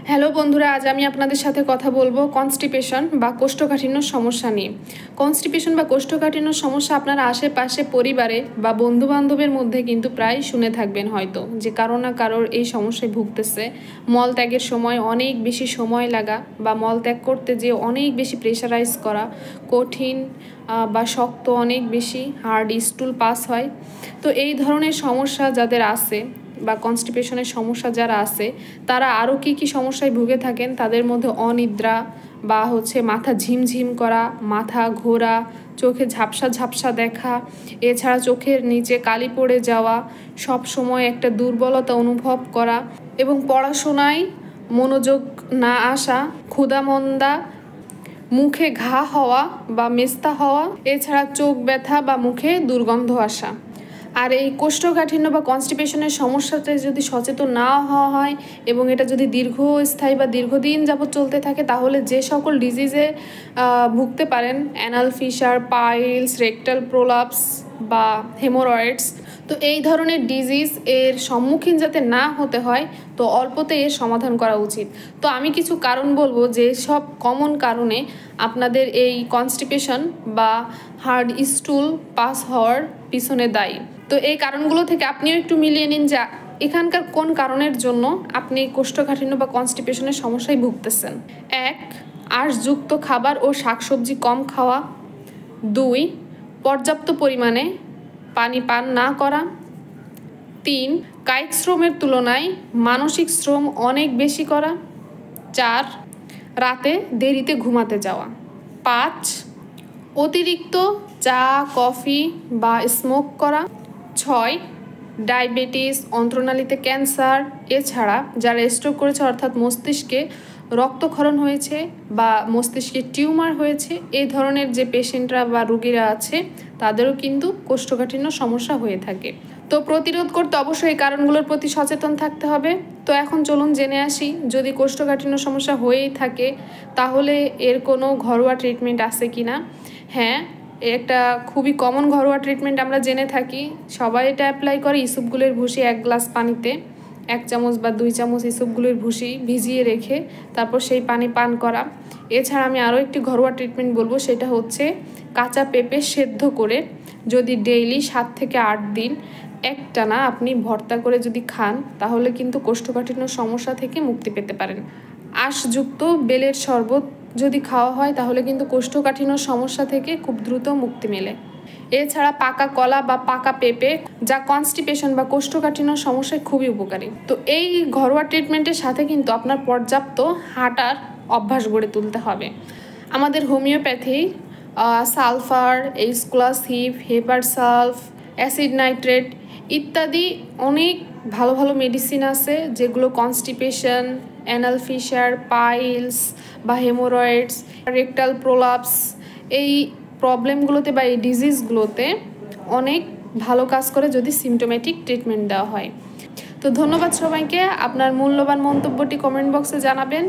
Hello বন্ধুরা, আজ আমি আপনাদের সাথে কথা বলবো কনস্টিপেশন বা কোষ্ঠকাঠিন্য সমস্যা নিয়ে। কনস্টিপেশন বা কোষ্ঠকাঠিন্য সমস্যা আপনারা আশেপাশে পরিবারে বা বন্ধুবান্ধবের মধ্যে কিন্তু প্রায় শুনে থাকবেন হয়তো, যে কারো না কারোর এই সমস্যায় ভুগতেছে। মল ত্যাগের সময় অনেক বেশি সময় লাগা বা মল ত্যাগ করতে যে অনেক বেশি প্রেশারাইজ করা, কঠিন বা শক্ত, অনেক বেশি হার্ড স্টুল পাস হয়। তো এই ধরনের সমস্যা যাদের আছে বা কনস্টিপেশনের সমস্যা যারা আছে, তারা আরও কি সমস্যায় ভুগে থাকেন, তাদের মধ্যে অনিদ্রা বা মাথা ঝিমঝিম করা, মাথা ঘোরা, চোখে ঝাপসা ঝাপসা দেখা, এছাড়া চোখের নিচে কালি পড়ে যাওয়া, সব সময় একটা দুর্বলতা অনুভব করা এবং পড়াশোনায় মনোযোগ না আসা, ক্ষুধামন্দা, মুখে ঘা হওয়া বা মেস্তা হওয়া, এছাড়া চোখ ব্যথা বা মুখে দুর্গন্ধ আসা। আর এই কোষ্ঠকাঠিন্য বা কনস্টিপেশনের সমস্যাতে যদি সচেতন না হওয়া হয় এবং এটা যদি দীর্ঘস্থায়ী বা দীর্ঘদিন যাবৎ চলতে থাকে, তাহলে যে সকল ডিজিজে ভুগতে পারেন, anal fisher, piles, rectal prolapse বা হেমোরয়েডস, তো এই ধরনের ডিজিজ এর সম্মুখীন যাতে না হতে হয়, তো অল্পতে এর সমাধান করা উচিত। তো আমি কিছু কারণ বলবো যে সব কমন কারণে আপনাদের এই কনস্টিপেশন বা হার্ড স্টুল পাস হওয়ার পিছনে দায়ী। তো এই কারণগুলো থেকে আপনিও একটু মিলিয়ে নিন যে এখানকার কোন কারণের জন্য আপনি কোষ্ঠকাঠিন্য বা কনস্টিপেশনের সমস্যায় ভুগতেছেন। 1. আঁশযুক্ত খাবার ও শাকসবজি কম খাওয়া। 2. পর্যাপ্ত পরিমাণে পানি পান না করা। 3. কায়িক শ্রমের তুলনায় মানসিক শ্রম অনেক বেশি করা। 4. রাতে দেরিতে ঘুমাতে যাওয়া। 5. অতিরিক্ত চা, কফি বা স্মোক করা। 6. ডায়াবেটিস, অন্ত্রনালীতে ক্যান্সার, এছাড়া যারা স্ট্রোক করেছে অর্থাৎ মস্তিষ্কে রক্তক্ষরণ হয়েছে বা মস্তিষ্কে টিউমার হয়েছে, এই ধরনের যে পেশেন্টরা বা রোগীরা আছে, তাদেরও কিন্তু কোষ্ঠকাঠিন্য সমস্যা হয়ে থাকে। তো প্রতিরোধ করতে অবশ্যই এই কারণগুলোর প্রতি সচেতন থাকতে হবে। তো এখন চলুন জেনে আসি, যদি কোষ্ঠকাঠিন্য সমস্যা হয়েই থাকে তাহলে এর কোনো ঘরোয়া ট্রিটমেন্ট আছে কি না। হ্যাঁ, একটা খুবই কমন ঘরোয়া ট্রিটমেন্ট আমরা জেনে থাকি, সবাই এটা অ্যাপ্লাই করে। ইসবগুলের ভুসি 1 গ্লাস পানিতে 1 চামচ বা 2 চামচ ইসবগুলের ভুসি ভিজিয়ে রেখে তারপর সেই পানি পান করা। এছাড়া আমি আরও একটি ঘরোয়া ট্রিটমেন্ট বলবো, সেটা হচ্ছে কাঁচা পেঁপে সেদ্ধ করে যদি ডেইলি 7 থেকে 8 দিন একটানা আপনি ভর্তা করে যদি খান, তাহলে কিন্তু কোষ্ঠকাঠিন্য সমস্যা থেকে মুক্তি পেতে পারেন। আঁশযুক্ত বেলের শরবত যদি খাওয়া হয়, তাহলে কিন্তু কোষ্ঠকাঠিন্য সমস্যা থেকে খুব দ্রুত মুক্তি মেলে। এছাড়া পাকা কলা বা পাকা পেঁপে, যা কনস্টিপেশন বা কোষ্ঠকাঠিন্য সমস্যায় খুবই উপকারী। তো এই ঘরোয়া ট্রিটমেন্টের সাথে কিন্তু আপনার পর্যাপ্ত হাঁটার অভ্যাস গড়ে তুলতে হবে। আমাদের হোমিওপ্যাথি সালফার, এসক্লোসিভ, হেপারসালফ, অ্যাসিড নাইট্রেট ইত্যাদি অনেক ভালো ভালো মেডিসিন আছে, যেগুলো কনস্টিপেশন, অ্যানাল ফিশার, পাইলস বা হেমোরয়েডস, রেকটাল প্রোলাপস, এই প্রবলেমগুলোতে বা এই ডিজিজগুলোতে অনেক ভালো কাজ করে যদি সিমটোম্যাটিক ট্রিটমেন্ট দেওয়া হয়। তো ধন্যবাদ সবাইকে। আপনার মূল্যবান মন্তব্যটি কমেন্ট বক্সে জানাবেন।